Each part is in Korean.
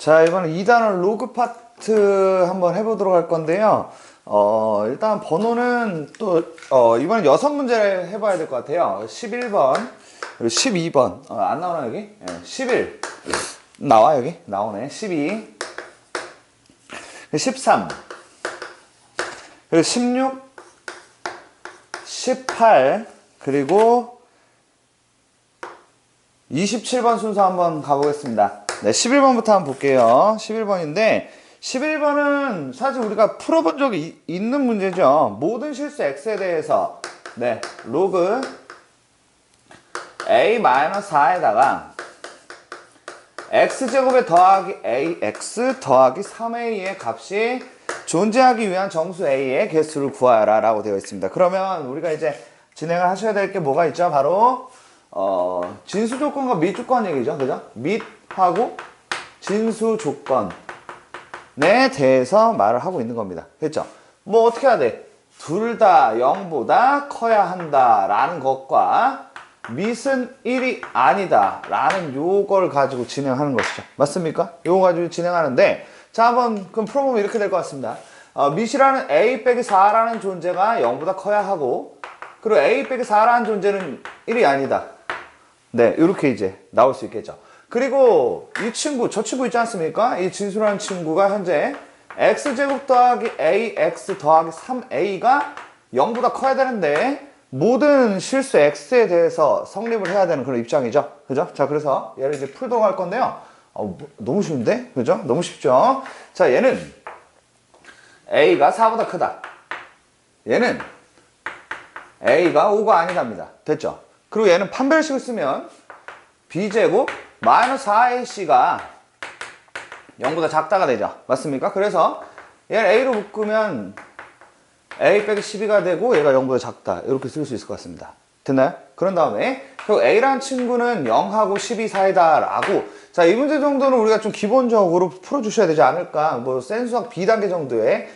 자, 이번엔 2단원 로그 파트 한번 해보도록 할 건데요. 일단 번호는 또, 이번엔 6문제를 해봐야 될 것 같아요. 11번, 그리고 12번. 안 나오나, 여기? 네, 11. 나와, 여기? 나오네. 12. 13. 그리고 16. 18. 그리고 27번 순서 한번 가보겠습니다. 네, 11번부터 한번 볼게요. 11번인데 11번은 사실 우리가 풀어본 적이 있는 문제죠. 모든 실수 x에 대해서 네, 로그 a-4에다가 x제곱에 더하기 ax 더하기 3a의 값이 존재하기 위한 정수 a의 개수를 구하라 라고 되어 있습니다. 그러면 우리가 이제 진행을 하셔야 될 게 뭐가 있죠? 바로 진수 조건과 및 조건 얘기죠. 그죠? 밋하고 진수 조건에 대해서 말을 하고 있는 겁니다. 됐죠? 뭐 어떻게 해야 돼? 둘 다 0보다 커야 한다 라는 것과 밋은 1이 아니다 라는 요걸 가지고 진행하는 것이죠. 맞습니까? 요거 가지고 진행하는데 자, 한번 그럼 풀어보면 이렇게 될 것 같습니다. 밋이라는 a 빼기 4라는 존재가 0보다 커야 하고 그리고 a 빼기 4라는 존재는 1이 아니다. 네, 이렇게 이제 나올 수 있겠죠. 그리고 이 친구, 저 친구 있지 않습니까? 이 진수라는 친구가 현재 x제곱 더하기 ax 더하기 3a가 0보다 커야 되는데 모든 실수 x에 대해서 성립을 해야 되는 그런 입장이죠. 그죠? 자, 그래서 얘를 이제 풀도록 할 건데요. 너무 쉬운데? 그죠? 너무 쉽죠? 자, 얘는 a가 4보다 크다. 얘는 a가 5가 아니답니다. 됐죠? 그리고 얘는 판별식을 쓰면 b제곱 마이너스 4ac가 0보다 작다가 되죠. 맞습니까? 그래서 얘를 a로 묶으면 a 빼기 12가 되고 얘가 0보다 작다. 이렇게 쓸 수 있을 것 같습니다. 됐나요? 그런 다음에 결국 a라는 친구는 0하고 12 사이다 라고 자, 이 문제 정도는 우리가 좀 기본적으로 풀어주셔야 되지 않을까. 뭐 센수학 B단계 정도에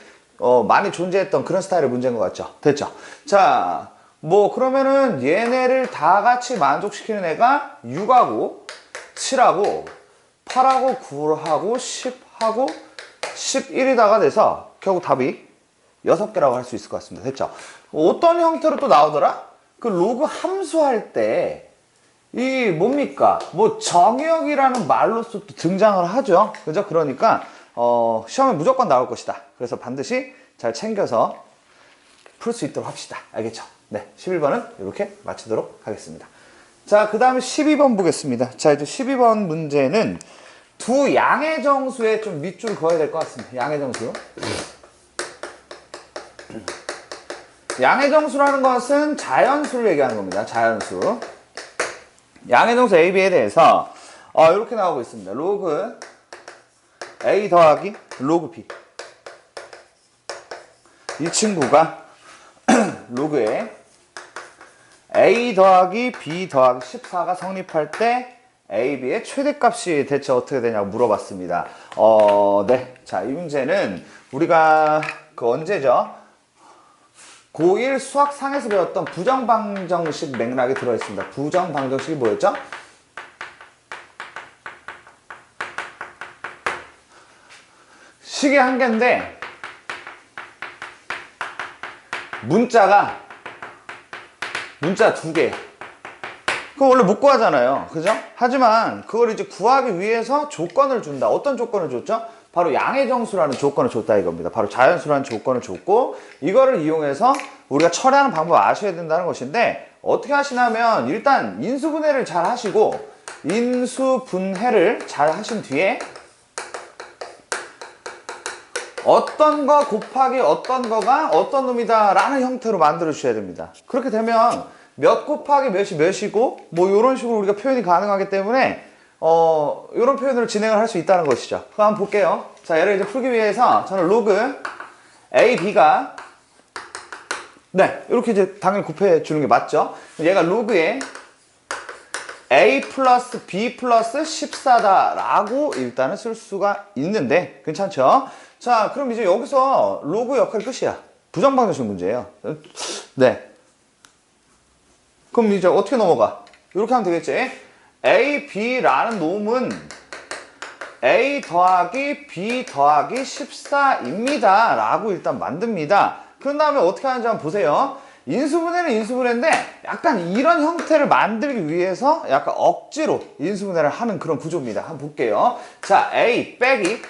많이 존재했던 그런 스타일의 문제인 것 같죠. 됐죠? 자, 뭐 그러면은 얘네를 다 같이 만족시키는 애가 6하고 7하고 8하고 9하고 10하고 11이다가 돼서 결국 답이 6개라고 할 수 있을 것 같습니다. 됐죠? 어떤 형태로 또 나오더라? 그 로그 함수할 때 이 뭡니까? 뭐 정역이라는 말로서 또 등장을 하죠. 그죠? 그러니까 시험에 무조건 나올 것이다. 그래서 반드시 잘 챙겨서 풀 수 있도록 합시다. 알겠죠? 네, 11번은 이렇게 마치도록 하겠습니다. 자, 그 다음에 12번 보겠습니다. 자, 이제 12번 문제는 두 양의 정수에 좀 밑줄 그어야 될 것 같습니다. 양의 정수. 양의 정수라는 것은 자연수를 얘기하는 겁니다. 자연수. 양의 정수 A, B에 대해서 이렇게 나오고 있습니다. 로그 A 더하기 로그 B. 이 친구가 로그에 A 더하기 B 더하기 14가 성립할 때 A, B의 최대값이 대체 어떻게 되냐고 물어봤습니다. 네. 자, 이 문제는 우리가 언제죠? 고1 수학상에서 배웠던 부정방정식 맥락이 들어있습니다. 부정방정식이 뭐였죠? 식이 한 개인데 문자 두 개. 그거 원래 못 구하잖아요. 그죠? 하지만 그걸 이제 구하기 위해서 조건을 준다. 어떤 조건을 줬죠? 바로 양의 정수라는 조건을 줬다 이겁니다. 바로 자연수라는 조건을 줬고 이거를 이용해서 우리가 처리하는 방법을 아셔야 된다는 것인데 어떻게 하시냐면 일단 인수분해를 잘 하시고 인수분해를 잘 하신 뒤에 어떤 거 곱하기 어떤 거가 어떤 놈이다 라는 형태로 만들어 주셔야 됩니다. 그렇게 되면 몇 곱하기 몇이 몇이고 뭐 이런 식으로 우리가 표현이 가능하기 때문에 이런 표현으로 진행을 할 수 있다는 것이죠. 그럼 한번 볼게요. 자, 얘를 이제 풀기 위해서 저는 로그 A, B가 네, 이렇게 이제 당연히 곱해 주는 게 맞죠. 얘가 로그에 A 플러스 B 플러스 14다 라고 일단은 쓸 수가 있는데 괜찮죠? 자, 그럼 이제 여기서 로그 역할이 끝이야. 부정방정식 문제예요. 네. 그럼 이제 어떻게 넘어가? 이렇게 하면 되겠지? A, B라는 놈은 A 더하기 B 더하기 14입니다 라고 일단 만듭니다. 그런 다음에 어떻게 하는지 한번 보세요. 인수분해는 인수분해인데 약간 이런 형태를 만들기 위해서 약간 억지로 인수분해를 하는 그런 구조입니다. 한번 볼게요. 자, A 빼기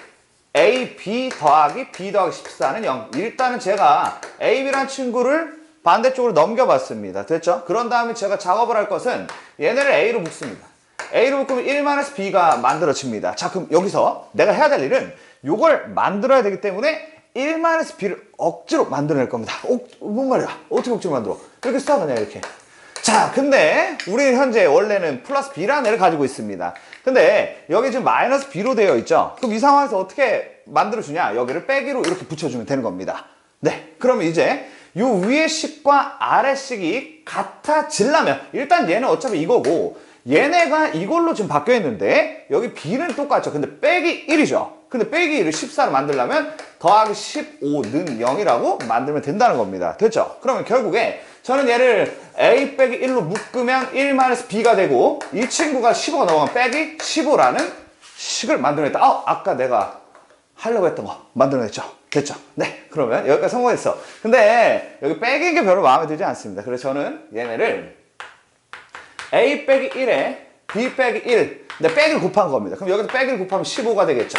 A, B 더하기 B 더하기 14는 0. 일단은 제가 A, B란 친구를 반대쪽으로 넘겨봤습니다. 됐죠? 그런 다음에 제가 작업을 할 것은 얘네를 A로 묶습니다. A로 묶으면 1-B가 만들어집니다. 자, 그럼 여기서 내가 해야 될 일은 이걸 만들어야 되기 때문에 1-B를 억지로 만들어낼 겁니다. 뭔 말이야? 어떻게 억지로 만들어? 이렇게 써 그냥 이렇게. 자, 근데 우리는 현재 원래는 플러스 B라는 애를 가지고 있습니다. 근데 여기 지금 마이너스 B로 되어 있죠? 그럼 이 상황에서 어떻게 만들어주냐? 여기를 빼기로 이렇게 붙여주면 되는 겁니다. 네, 그러면 이제 요 위의 식과 아래 식이 같아지려면 일단 얘는 어차피 이거고 얘네가 이걸로 지금 바뀌어 있는데 여기 B는 똑같죠. 근데 빼기 1이죠. 근데 빼기 1을 14로 만들려면 더하기 15는 0이라고 만들면 된다는 겁니다. 됐죠? 그러면 결국에 저는 얘를 A 빼기 1로 묶으면 1-B가 되고 이 친구가 15가 넘어가면 빼기 15라는 식을 만들어냈다. 아까 내가 하려고 했던 거 만들어냈죠? 됐죠? 네, 그러면 여기까지 성공했어. 근데 여기 빼기인 게 별로 마음에 들지 않습니다. 그래서 저는 얘네를 A 빼기 1에 B 빼기 1 근데 빼기를 곱한 겁니다. 그럼 여기서 빼기를 곱하면 15가 되겠죠.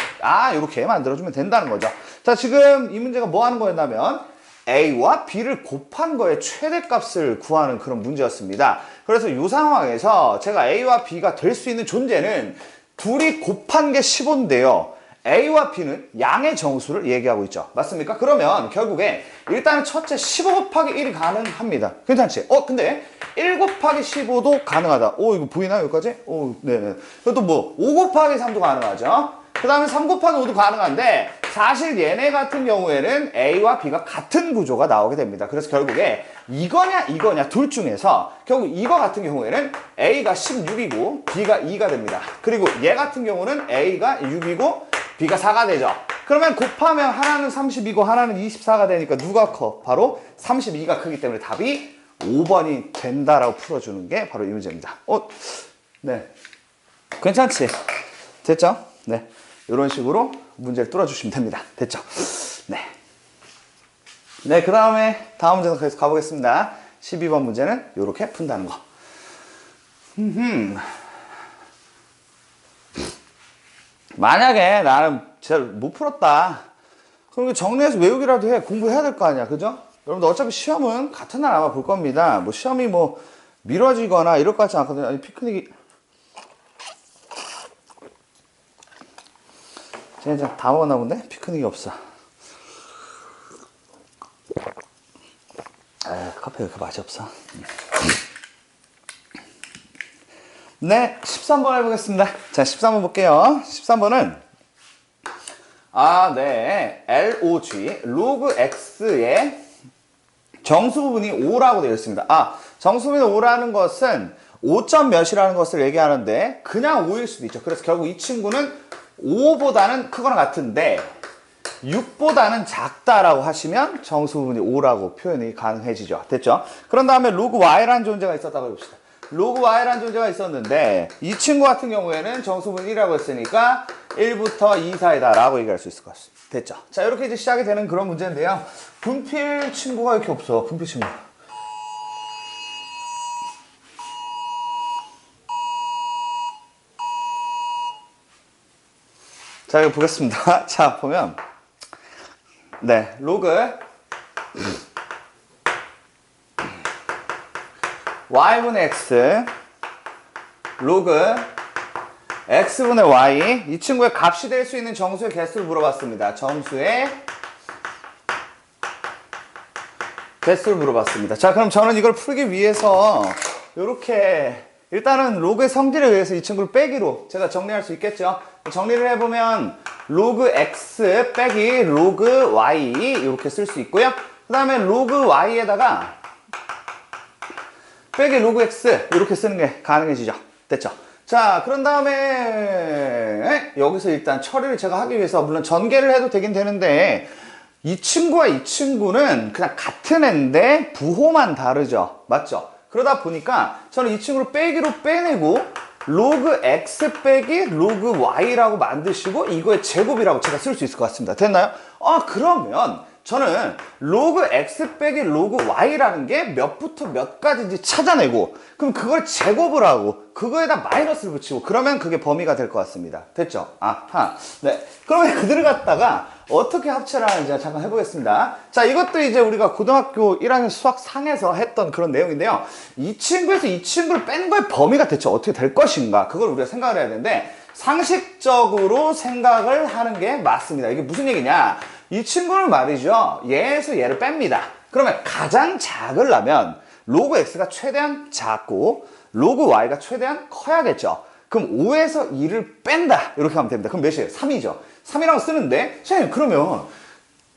이렇게 만들어주면 된다는 거죠. 자, 지금 이 문제가 뭐 하는 거였냐면 A와 B를 곱한 거의 최대값을 구하는 그런 문제였습니다. 그래서 이 상황에서 제가 A와 B가 될 수 있는 존재는 둘이 곱한 게 15인데요. A와 B는 양의 정수를 얘기하고 있죠. 맞습니까? 그러면 결국에 일단은 첫째 15 곱하기 1이 가능합니다. 괜찮지? 근데 1 곱하기 15도 가능하다. 이거 보이나요? 여기까지? 네네. 그것도 뭐 5 곱하기 3도 가능하죠. 그 다음에 3 곱하기 5도 가능한데 사실 얘네 같은 경우에는 A와 B가 같은 구조가 나오게 됩니다. 그래서 결국에 이거냐 둘 중에서 결국 이거 같은 경우에는 A가 16이고 B가 2가 됩니다. 그리고 얘 같은 경우는 A가 6이고 B가 4가 되죠. 그러면 곱하면 하나는 30이고 하나는 24가 되니까 누가 커? 바로 32가 크기 때문에 답이 5번이 된다라고 풀어주는 게 바로 이 문제입니다. 네. 괜찮지? 됐죠? 네. 이런 식으로 문제를 뚫어주시면 됩니다. 됐죠? 네. 네, 그 다음에 다음 문제 계속 가보겠습니다. 12번 문제는 이렇게 푼다는 거. 만약에 나는 잘 못 풀었다. 그럼 정리해서 외우기라도 해. 공부해야 될 거 아니야. 그죠? 여러분들 어차피 시험은 같은 날 아마 볼 겁니다. 뭐 시험이 뭐 미뤄지거나 이럴 것 같지 않거든요. 아니, 피크닉이. 쟤네 다 먹었나 본데? 피크닉이 없어. 커피 왜 이렇게 맛이 없어? 네, 13번 해보겠습니다. 자, 13번 볼게요. 13번은 네, LOG 로그 X의 정수 부분이 5라고 되어 있습니다. 정수 부분이 5라는 것은 5점 몇이라는 것을 얘기하는데 그냥 5일 수도 있죠. 그래서 결국 이 친구는 5보다는 크거나 같은데 6보다는 작다라고 하시면 정수 부분이 5라고 표현이 가능해지죠. 됐죠? 그런 다음에 로그 Y라는 존재가 있었다고 해봅시다. 로그 Y라는 존재가 있었는데 이 친구 같은 경우에는 정수 부분 1이라고 했으니까 1부터 2 사이다 라고 얘기할 수 있을 것 같습니다. 됐죠? 자, 이렇게 이제 시작이 되는 그런 문제인데요. 분필 친구가 이렇게 없어. 분필 친구. 자, 이거 보겠습니다. 자, 보면 네, 로그 y분의 x 로그 x분의 y 이 친구의 값이 될 수 있는 정수의 개수를 물어봤습니다. 정수의 개수를 물어봤습니다. 자, 그럼 저는 이걸 풀기 위해서 이렇게 일단은 로그의 성질에 의해서 이 친구를 빼기로 제가 정리할 수 있겠죠. 정리를 해보면 로그 x 빼기 로그 y 이렇게 쓸 수 있고요. 그 다음에 로그 y에다가 빼기 로그 x 이렇게 쓰는 게 가능해지죠. 됐죠? 자, 그런 다음에 여기서 일단 처리를 제가 하기 위해서 물론 전개를 해도 되긴 되는데 이 친구와 이 친구는 그냥 같은 애인데 부호만 다르죠. 맞죠? 그러다 보니까 저는 이 친구를 빼기로 빼내고 로그 x 빼기 로그 y라고 만드시고 이거의 제곱이라고 제가 쓸 수 있을 것 같습니다. 됐나요? 그러면 저는 로그 x 빼기 로그 y라는 게 몇부터 몇까지인지 찾아내고 그럼 그걸 제곱을 하고 그거에다 마이너스를 붙이고 그러면 그게 범위가 될 것 같습니다. 됐죠? 아하. 네. 그러면 그들을 갖다가 어떻게 합체를 하는지 잠깐 해보겠습니다. 자, 이것도 이제 우리가 고등학교 1학년 수학 상에서 했던 그런 내용인데요. 이 친구에서 이 친구를 뺀 거의 범위가 대체 어떻게 될 것인가 그걸 우리가 생각을 해야 되는데 상식적으로 생각을 하는 게 맞습니다. 이게 무슨 얘기냐? 이 친구는 말이죠. 얘에서 얘를 뺍니다. 그러면 가장 작으려면 로그 x가 최대한 작고 로그 y가 최대한 커야겠죠. 그럼 5에서 2를 뺀다. 이렇게 하면 됩니다. 그럼 몇이에요? 3이죠. 3이라고 쓰는데 선생님 그러면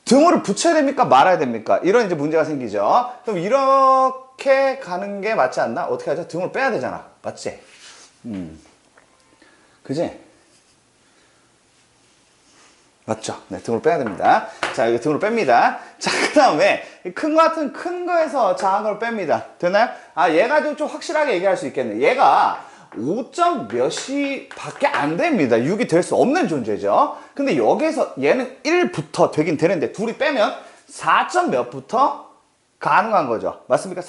등호를 붙여야 됩니까? 말아야 됩니까? 이런 이제 문제가 생기죠. 그럼 이렇게 가는 게 맞지 않나? 어떻게 하죠? 등호를 빼야 되잖아. 맞지? 그지? 맞죠? 네, 등으로 빼야 됩니다. 자, 여기 등으로 뺍니다. 자, 그 다음에 큰 거 같은 큰 거에서 작은 걸 뺍니다. 되나요? 얘가 좀 확실하게 얘기할 수 있겠네. 얘가 5점 몇이 밖에 안 됩니다. 6이 될 수 없는 존재죠. 근데 여기서 얘는 1부터 되긴 되는데 둘이 빼면 4점 몇부터 가능한 거죠. 맞습니까?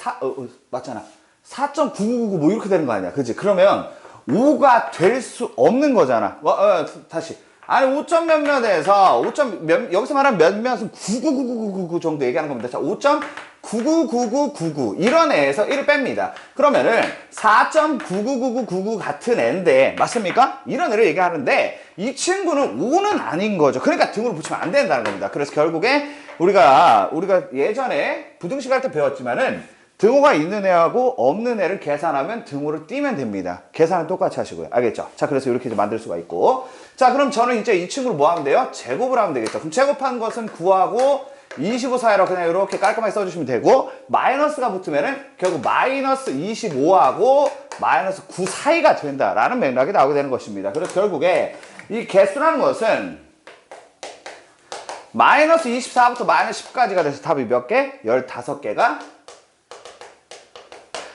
맞잖아. 4.9999 뭐 이렇게 되는 거 아니야. 그지? 그러면 5가 될 수 없는 거잖아. 다시. 아니 5점 몇몇에서 5점 몇 여기서 말하는 몇몇은 999999 정도 얘기하는 겁니다. 자, 5.999999 이런 애에서 1을 뺍니다. 그러면은 4.999999 같은 애인데 맞습니까? 이런 애를 얘기하는데 이 친구는 5는 아닌 거죠. 그러니까 등으로 붙이면 안 된다는 겁니다. 그래서 결국에 우리가 예전에 부등식 할 때 배웠지만은 등호가 있는 애하고 없는 애를 계산하면 등호를 띄면 됩니다. 계산은 똑같이 하시고요. 알겠죠? 자, 그래서 이렇게 이제 만들 수가 있고. 자, 그럼 저는 이제 이 친구를 뭐 하면 돼요? 제곱을 하면 되겠죠. 그럼 제곱한 것은 9하고 25 사이로 그냥 이렇게 깔끔하게 써주시면 되고, 마이너스가 붙으면은 결국 마이너스 25하고 마이너스 9 사이가 된다라는 맥락이 나오게 되는 것입니다. 그래서 결국에 이 개수라는 것은 마이너스 24부터 마이너스 10까지가 돼서 답이 몇 개? 15개가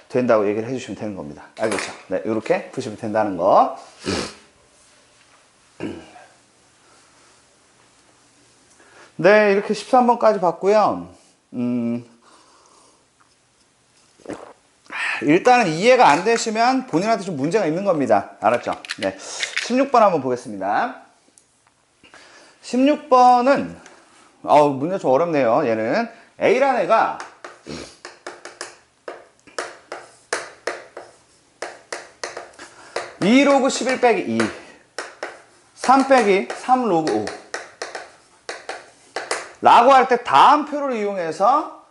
된다고 얘기를 해주시면 되는 겁니다. 알겠죠? 네, 이렇게 푸시면 된다는 거. 네, 이렇게 13번까지 봤고요. 일단은 이해가 안 되시면 본인한테 좀 문제가 있는 겁니다. 알았죠? 네, 16번 한번 보겠습니다. 16번은 문제 좀 어렵네요. 얘는 A라는 애가 2 로그 11 빼기 2 3 빼기 3 로그 5 라고 할 때 다음표를 이용해서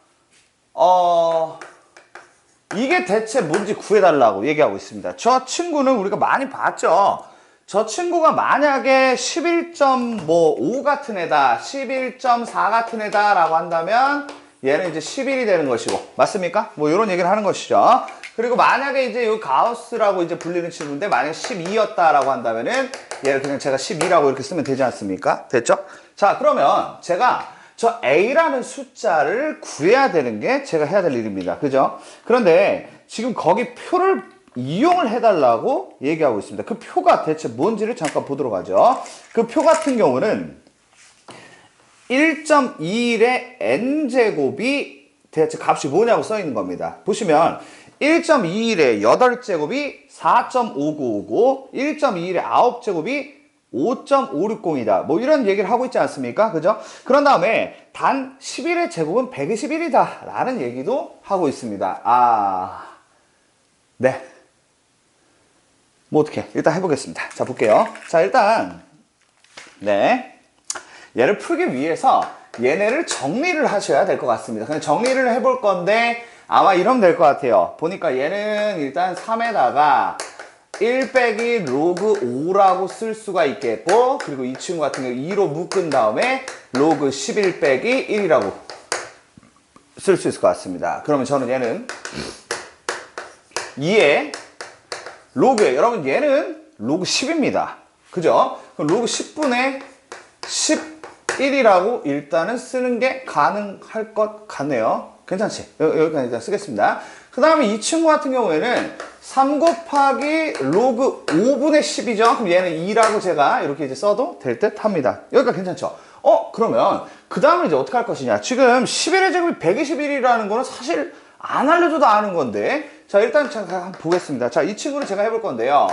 이게 대체 뭔지 구해달라고 얘기하고 있습니다. 저 친구는 우리가 많이 봤죠. 저 친구가 만약에 11.5 같은 애다 11.4 같은 애다 라고 한다면 얘는 이제 11이 되는 것이고 맞습니까? 뭐 이런 얘기를 하는 것이죠. 그리고 만약에 이제 이 가우스라고 이제 불리는 친구인데 만약에 12였다라고 한다면은 얘를 그냥 제가 12라고 이렇게 쓰면 되지 않습니까? 됐죠? 자, 그러면 제가 저 A라는 숫자를 구해야 되는 게 제가 해야 될 일입니다. 그죠? 그런데 지금 거기 표를 이용을 해달라고 얘기하고 있습니다. 그 표가 대체 뭔지를 잠깐 보도록 하죠. 그 표 같은 경우는 1.21의 n제곱이 대체 값이 뭐냐고 써 있는 겁니다. 보시면 1.21의 8제곱이 4.5959, 1.21의 9제곱이 5.560이다. 뭐 이런 얘기를 하고 있지 않습니까? 그죠? 그런 다음에 단 11의 제곱은 121이다. 라는 얘기도 하고 있습니다. 네. 뭐 어떻게 일단 해보겠습니다. 자, 볼게요. 자, 일단 네. 얘를 풀기 위해서 얘네를 정리를 하셔야 될 것 같습니다. 그냥 정리를 해볼 건데 아마 이러면 될 것 같아요. 보니까 얘는 일단 3에다가 1 빼기 로그 5라고 쓸 수가 있겠고, 그리고 이 친구 같은 경우 2로 묶은 다음에 로그 11 빼기 1이라고 쓸 수 있을 것 같습니다. 그러면 저는 얘는 2에 로그에 여러분 얘는 로그 10입니다. 그죠? 그럼 로그 10분의 11이라고 일단은 쓰는 게 가능할 것 같네요. 괜찮지? 여기까지 일단 쓰겠습니다. 그 다음에 이 친구 같은 경우에는 3 곱하기 로그 5분의 10이죠. 그럼 얘는 2라고 제가 이렇게 이제 써도 될 듯 합니다. 여기까지 괜찮죠? 그러면 그 다음에 이제 어떻게 할 것이냐. 지금 11의 제곱이 121이라는 거는 사실 안 알려줘도 아는 건데. 자, 일단 잠깐 한번 보겠습니다. 자, 이 친구를 제가 해볼 건데요.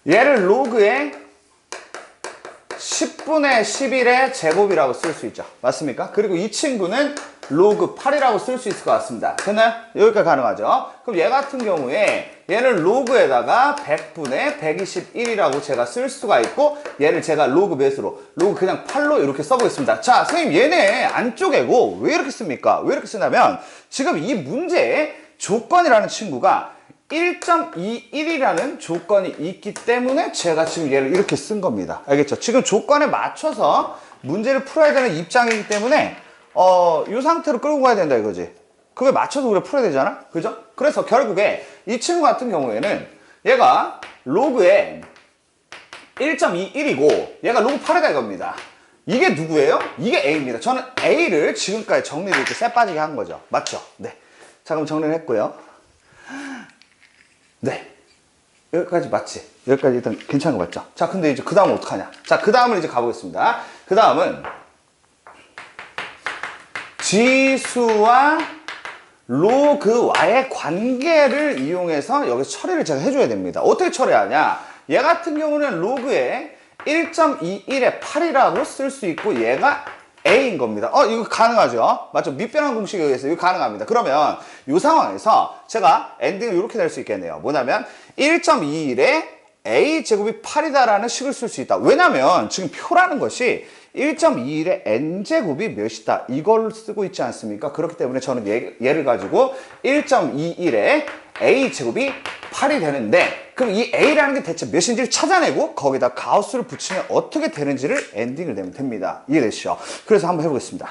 얘를 로그에 10분의 11의 제곱이라고 쓸 수 있죠. 맞습니까? 그리고 이 친구는 로그 8이라고 쓸 수 있을 것 같습니다. 됐나요? 여기까지 가능하죠? 그럼 얘 같은 경우에 얘는 로그에다가 100분의 121이라고 제가 쓸 수가 있고, 얘를 제가 로그 몇으로? 로그 그냥 8로 이렇게 써보겠습니다. 자, 선생님 얘네 안쪽에고 왜 이렇게 씁니까? 왜 이렇게 쓰냐면 지금 이 문제의 조건이라는 친구가 1.21이라는 조건이 있기 때문에 제가 지금 얘를 이렇게 쓴 겁니다. 알겠죠? 지금 조건에 맞춰서 문제를 풀어야 되는 입장이기 때문에 이 상태로 끌고 가야 된다 이거지. 그거에 맞춰서 우리가 풀어야 되잖아? 그죠? 그래서 결국에 이 친구 같은 경우에는 얘가 로그에 1.21이고 얘가 로그 8이다 이겁니다. 이게 누구예요? 이게 A입니다. 저는 A를 지금까지 정리를 이렇게 쎄 빠지게 한 거죠. 맞죠? 네. 자, 그럼 정리를 했고요. 네. 여기까지 맞지? 여기까지 일단 괜찮은 거 맞죠? 자, 근데 이제 그 다음은 어떡하냐? 자, 그 다음은 이제 가보겠습니다. 그 다음은 지수와 로그와의 관계를 이용해서 여기서 처리를 제가 해줘야 됩니다. 어떻게 처리하냐? 얘 같은 경우는 로그에 1.21에 8이라고 쓸 수 있고 얘가 A인 겁니다. 이거 가능하죠? 맞죠? 밑변환 공식에 의해서 이거 가능합니다. 그러면 이 상황에서 제가 엔딩을 이렇게 낼 수 있겠네요. 뭐냐면 1.21에 A제곱이 8이다라는 식을 쓸 수 있다. 왜냐면 지금 표라는 것이 1.21의 n제곱이 몇이다 이걸 쓰고 있지 않습니까? 그렇기 때문에 저는 얘를 가지고 1.21의 a제곱이 8이 되는데, 그럼 이 a라는 게 대체 몇인지를 찾아내고 거기다 가우스를 붙이면 어떻게 되는지를 엔딩을 내면 됩니다. 이해되시죠? 그래서 한번 해보겠습니다.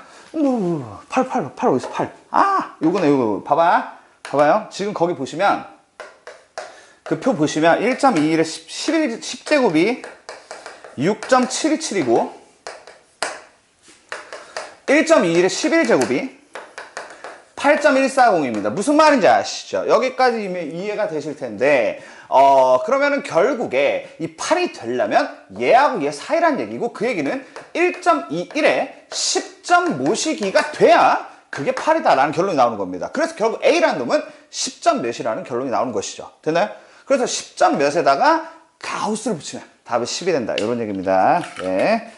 8 어디서 8? 요거 봐봐요. 지금 거기 보시면 그 표 보시면 1.21의 10제곱이 6.727이고 1.21의 11제곱이 8.140입니다. 무슨 말인지 아시죠? 여기까지 이해가 되실 텐데, 그러면은 결국에 이 8이 되려면 얘하고 얘 사이란 얘기고, 그 얘기는 1.21에 10점 모시기가 돼야 그게 8이다라는 결론이 나오는 겁니다. 그래서 결국 A라는 놈은 10점 몇이라는 결론이 나오는 것이죠. 됐나요? 그래서 10점 몇에다가 가우스를 붙이면 답이 10이 된다. 이런 얘기입니다. 네.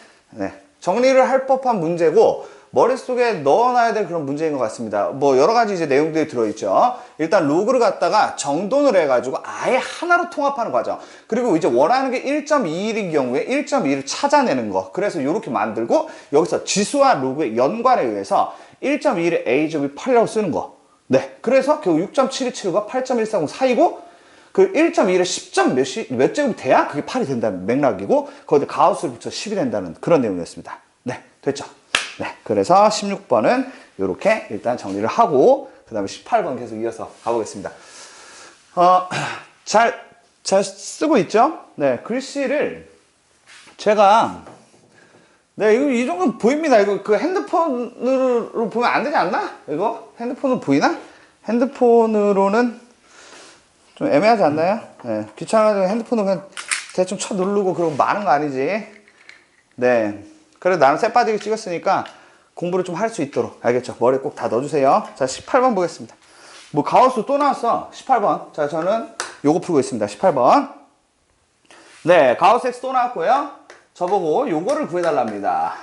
정리를 할 법한 문제고, 머릿속에 넣어놔야 될 그런 문제인 것 같습니다. 뭐 여러 가지 이제 내용들이 들어있죠. 일단 로그를 갖다가 정돈을 해가지고 아예 하나로 통합하는 과정. 그리고 이제 원하는 게 1.21인 경우에 1.21을 찾아내는 거. 그래서 이렇게 만들고 여기서 지수와 로그의 연관에 의해서 1.21의 a제곱이 8이라고 쓰는 거. 네. 그래서 결국 6.727과 8.140 사이고, 그 1.21에 10점 몇 제곱이 돼야 그게 8이 된다는 맥락이고, 거기다 가우스를 붙여 10이 된다는 그런 내용이었습니다. 네. 됐죠? 네, 그래서 16번은 이렇게 일단 정리를 하고, 그 다음에 18번 계속 이어서 가보겠습니다. 잘 쓰고 있죠? 네, 글씨를 제가, 네, 이거 이 정도는 보입니다. 이거 그 핸드폰으로 보면 안 되지 않나? 이거? 핸드폰으로 보이나? 핸드폰으로는 좀 애매하지 않나요? 네, 귀찮아가지고 핸드폰으로 그냥 대충 쳐 누르고 그러고 마는 거 아니지? 네. 그래도 나는 쎄 빠지게 찍었으니까 공부를 좀 할 수 있도록, 알겠죠? 머리에 꼭 다 넣어주세요. 자, 18번 보겠습니다. 뭐 가우스 또 나왔어. 18번. 자, 저는 요거 풀고 있습니다. 18번. 네, 가우스 X 또 나왔고요. 저보고 요거를 구해달랍니다.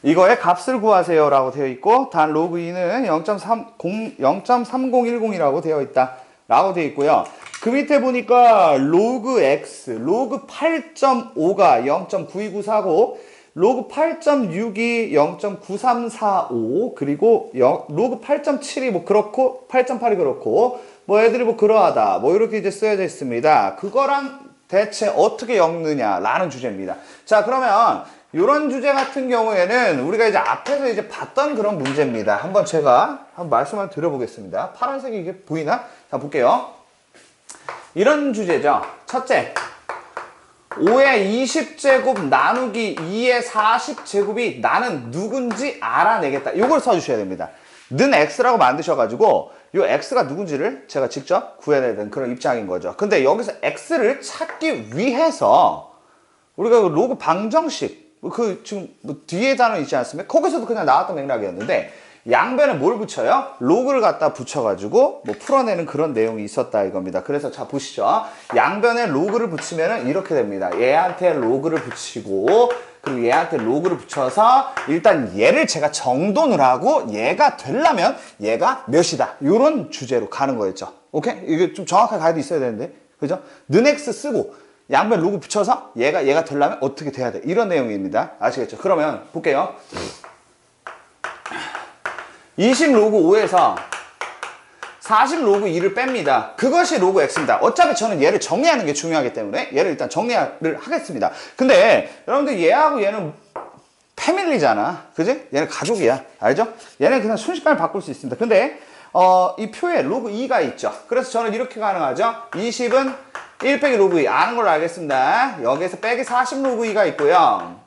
이거의 값을 구하세요 라고 되어 있고, 단 로그 2는 0.3010이라고 되어 있다 라고 되어 있고요. 그 밑에 보니까 로그 X, 로그 8.5가 0.92945, 로그 8.6이 0.9345, 그리고 로그 8.7이 뭐 그렇고 8.8이 그렇고, 뭐 애들이 뭐 그러하다, 뭐 이렇게 이제 쓰여져 있습니다. 그거랑 대체 어떻게 엮느냐라는 주제입니다. 자, 그러면 이런 주제 같은 경우에는 우리가 이제 앞에서 이제 봤던 그런 문제입니다. 한번 제가 한번 말씀을 드려보겠습니다. 파란색이 이게 보이나? 자, 볼게요. 이런 주제죠. 첫째, 5의 20제곱 나누기 2의 40제곱이 나는 누군지 알아내겠다. 이걸 써주셔야 됩니다. 는 x라고 만드셔가지고 이 x가 누군지를 제가 직접 구해내야 되는 그런 입장인 거죠. 근데 여기서 x를 찾기 위해서 우리가 로그 방정식 지금 뭐 뒤에 단어 있지 않습니까? 거기서도 그냥 나왔던 맥락이었는데 양변에 뭘 붙여요? 로그를 갖다 붙여가지고 뭐 풀어내는 그런 내용이 있었다 이겁니다. 그래서 자 보시죠. 양변에 로그를 붙이면은 이렇게 됩니다. 얘한테 로그를 붙이고 그리고 얘한테 로그를 붙여서 일단 얘를 제가 정돈을 하고 얘가 되려면 얘가 몇이다. 이런 주제로 가는 거였죠. 오케이? 이게 좀 정확하게 가이드 있어야 되는데 그죠? 는 x 쓰고 양변 로그 붙여서 얘가 되려면 어떻게 돼야 돼. 이런 내용입니다. 아시겠죠? 그러면 볼게요. 20 로그 5에서 40 로그 2를 뺍니다. 그것이 로그 x입니다. 어차피 저는 얘를 정리하는 게 중요하기 때문에 얘를 일단 정리를 하겠습니다. 근데 여러분들 얘하고 얘는 패밀리잖아. 그지? 얘는 가족이야. 알죠? 얘는 그냥 순식간에 바꿀 수 있습니다. 근데 이 표에 로그 2가 있죠. 그래서 저는 이렇게 가능하죠. 20은 1 빼기 로그 2 아는 걸로 알겠습니다. 여기에서 빼기 40 로그 2가 있고요.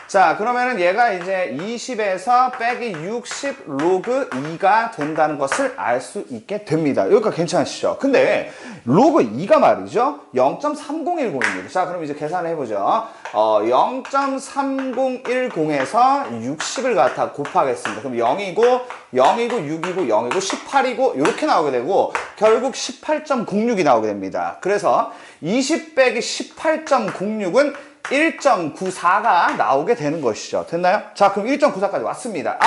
자 그러면은 얘가 이제 20에서 빼기 60 로그 2가 된다는 것을 알 수 있게 됩니다. 여기까지 괜찮으시죠? 근데 로그 2가 말이죠 0.3010입니다. 자 그럼 이제 계산을 해보죠. 0.3010에서 60을 갖다 곱하겠습니다. 그럼 0이고 6이고 0이고 18이고 이렇게 나오게 되고 결국 18.06이 나오게 됩니다. 그래서 20 빼기 18.06은 1.94가 나오게 되는 것이죠. 됐나요? 자, 그럼 1.94까지 왔습니다.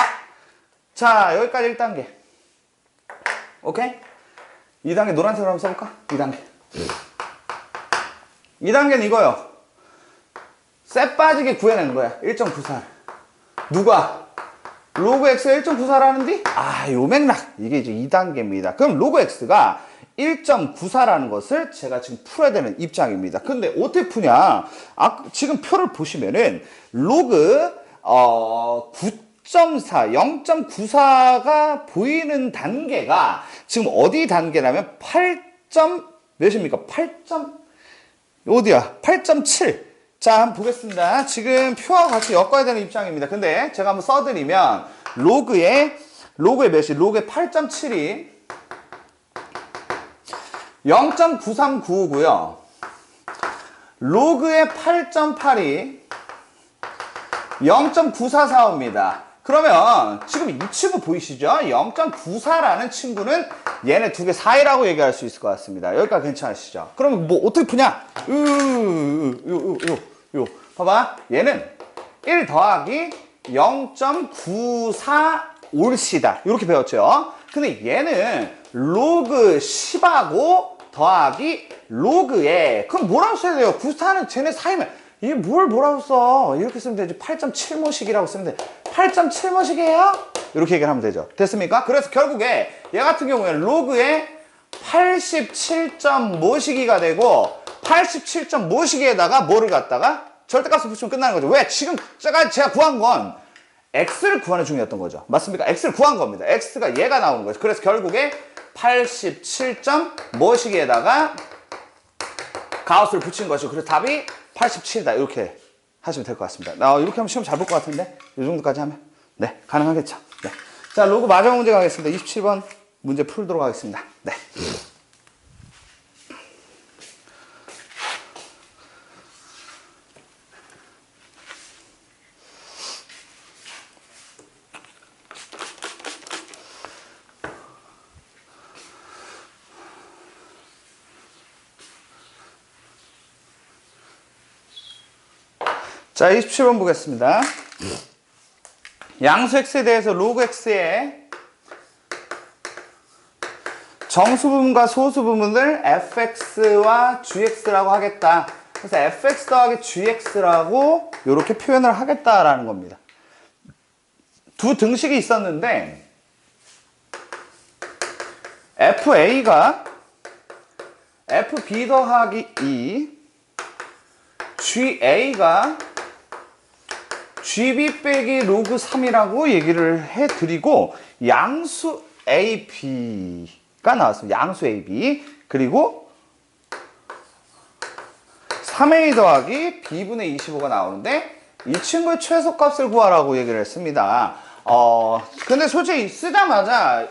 자, 여기까지 1단계. 오케이? 2단계 노란색으로 한번 써볼까? 2단계. 2단계는 이거요. 쎄 빠지게 구해낸 거야. 1.94. 누가? 로그 x가 1.94라는데? 요 맥락. 이게 이제 2단계입니다. 그럼 로그 x가 1.94라는 것을 제가 지금 풀어야 되는 입장입니다. 근데 어떻게 푸냐? 지금 표를 보시면은 로그 9.4, 0.94가 보이는 단계가 지금 어디 단계냐면 8. 몇입니까? 8.7. 자, 한번 보겠습니다. 지금 표와 같이 엮어야 되는 입장입니다. 근데 제가 한번 써드리면 로그의 몇이? 로그의 8.7이 0.9395고요. 로그의 8.8이 0.9445입니다. 그러면 지금 이 친구 보이시죠? 0.94라는 친구는 얘네 두 개 사이라고 얘기할 수 있을 것 같습니다. 여기까지 괜찮으시죠? 그러면 뭐 어떻게 푸냐? 봐봐. 얘는 1 더하기 0.94 올시다. 이렇게 배웠죠? 근데 얘는 로그 10하고 더하기 로그에 그럼 뭐라고 써야 돼요? 94는 쟤네 사이면 이게 뭐라고 써? 이렇게 쓰면 되지. 8.7모식이라고 쓰면 돼. 8.7모식이에요? 이렇게 얘기를 하면 되죠. 됐습니까? 그래서 결국에 얘 같은 경우에는 로그에 87.모식이가 되고 87.모식에다가 뭐를 갖다가 절대값을 붙이면 끝나는 거죠. 왜? 지금 제가 구한 건 x를 구하는 중이었던 거죠. 맞습니까? x를 구한 겁니다. x가 얘가 나오는 거죠. 그래서 결국에 87.모식에다가 가우스를 붙인 것이고 그래서 답이 87이다. 이렇게 하시면 될 것 같습니다. 이렇게 하면 시험 잘 볼 것 같은데 이 정도까지 하면 네 가능하겠죠. 네. 자 로그 마지막 문제 가겠습니다. 27번 문제 풀도록 하겠습니다. 네. 자, 27번 보겠습니다. 양수 x에 대해서 로그 x의 정수 부분과 소수 부분을 fx와 gx라고 하겠다. 그래서 fx 더하기 gx라고 이렇게 표현을 하겠다라는 겁니다. 두 등식이 있었는데 fa가 fb 더하기 2 ga가 gb 빼기 로그 3이라고 얘기를 해드리고 양수 ab가 나왔습니다. 양수 ab 그리고 3a 더하기 b분의 25가 나오는데 이 친구의 최소값을 구하라고 얘기를 했습니다. 근데 솔직히 쓰자마자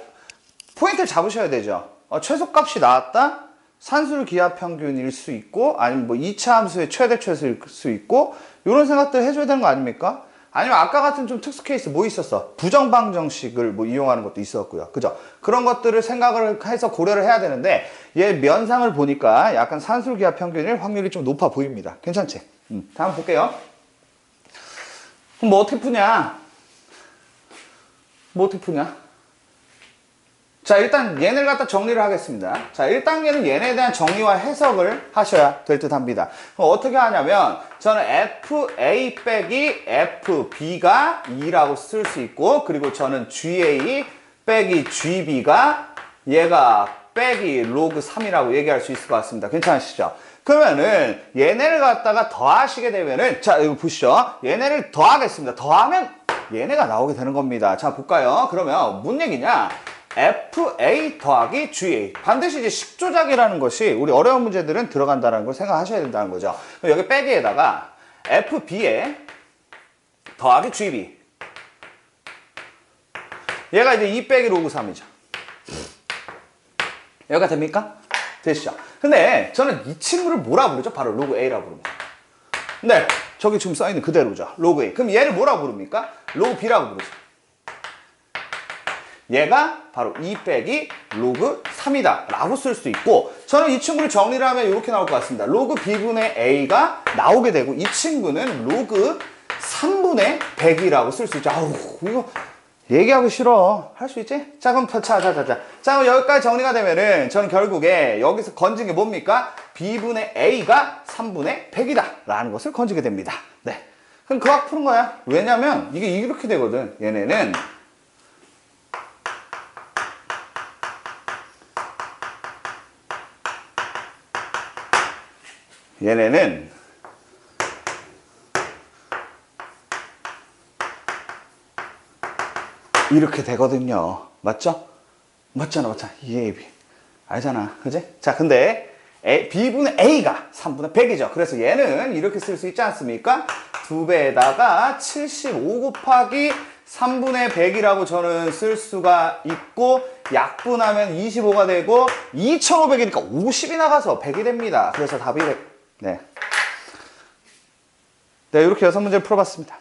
포인트를 잡으셔야 되죠. 최소값이 나왔다? 산술 기하 평균일 수 있고, 아니면 뭐 2차 함수의 최대 최소일 수 있고, 이런 생각들 해줘야 되는 거 아닙니까? 아니면 아까 같은 좀 특수 케이스 뭐 있었어? 부정방정식을 뭐 이용하는 것도 있었고요. 그죠? 그런 것들을 생각을 해서 고려를 해야 되는데, 얘 면상을 보니까 약간 산술 기하 평균일 확률이 좀 높아 보입니다. 괜찮지? 다음 볼게요. 그럼 뭐 어떻게 푸냐? 뭐 어떻게 푸냐? 자, 일단 얘네를 갖다 정리를 하겠습니다. 자, 1단계는 얘네에 대한 정리와 해석을 하셔야 될 듯 합니다. 그럼 어떻게 하냐면, 저는 FA 빼기 FB가 2라고 쓸 수 있고, 그리고 저는 GA 빼기 GB가 얘가 빼기 로그 3이라고 얘기할 수 있을 것 같습니다. 괜찮으시죠? 그러면은 얘네를 갖다가 더하시게 되면은, 자, 이거 보시죠. 얘네를 더하겠습니다. 더하면 얘네가 나오게 되는 겁니다. 자, 볼까요? 그러면 뭔 얘기냐? FA 더하기 GA. 반드시 이제 식조작이라는 것이 우리 어려운 문제들은 들어간다는 걸 생각하셔야 된다는 거죠. 그럼 여기 빼기에다가 FB에 더하기 GB. 얘가 이제 2 빼기 로그 3이죠. 여기가 됩니까? 되시죠? 근데 저는 이 친구를 뭐라 부르죠? 바로 로그 A라고 부릅니다. 네, 저기 지금 써있는 그대로죠. 로그 A. 그럼 얘를 뭐라고 부릅니까? 로그 B라고 부르죠. 얘가 바로 2 빼기 로그 3이다 라고 쓸 수 있고, 저는 이 친구를 정리를 하면 이렇게 나올 것 같습니다. 로그 B분의 A가 나오게 되고, 이 친구는 로그 3분의 100이라고 쓸 수 있죠. 아우, 이거 얘기하기 싫어. 할 수 있지? 자, 그럼 자, 그럼 여기까지 정리가 되면은 저는 결국에 여기서 건진 게 뭡니까? B분의 A가 3분의 100이다 라는 것을 건지게 됩니다. 네. 그럼 그 학 푸는 거야. 왜냐면 이게 이렇게 되거든. 얘네는 이렇게 되거든요. 맞죠? 맞잖아. EAB. 알잖아. 그지? 자, 근데 B분의 A가 3분의 100이죠. 그래서 얘는 이렇게 쓸 수 있지 않습니까? 2배에다가 75 곱하기 3분의 100이라고 저는 쓸 수가 있고, 약분하면 25가 되고, 2500이니까 50이 나가서 100이 됩니다. 그래서 답이 100. 네. 네, 이렇게 6문제를 풀어봤습니다.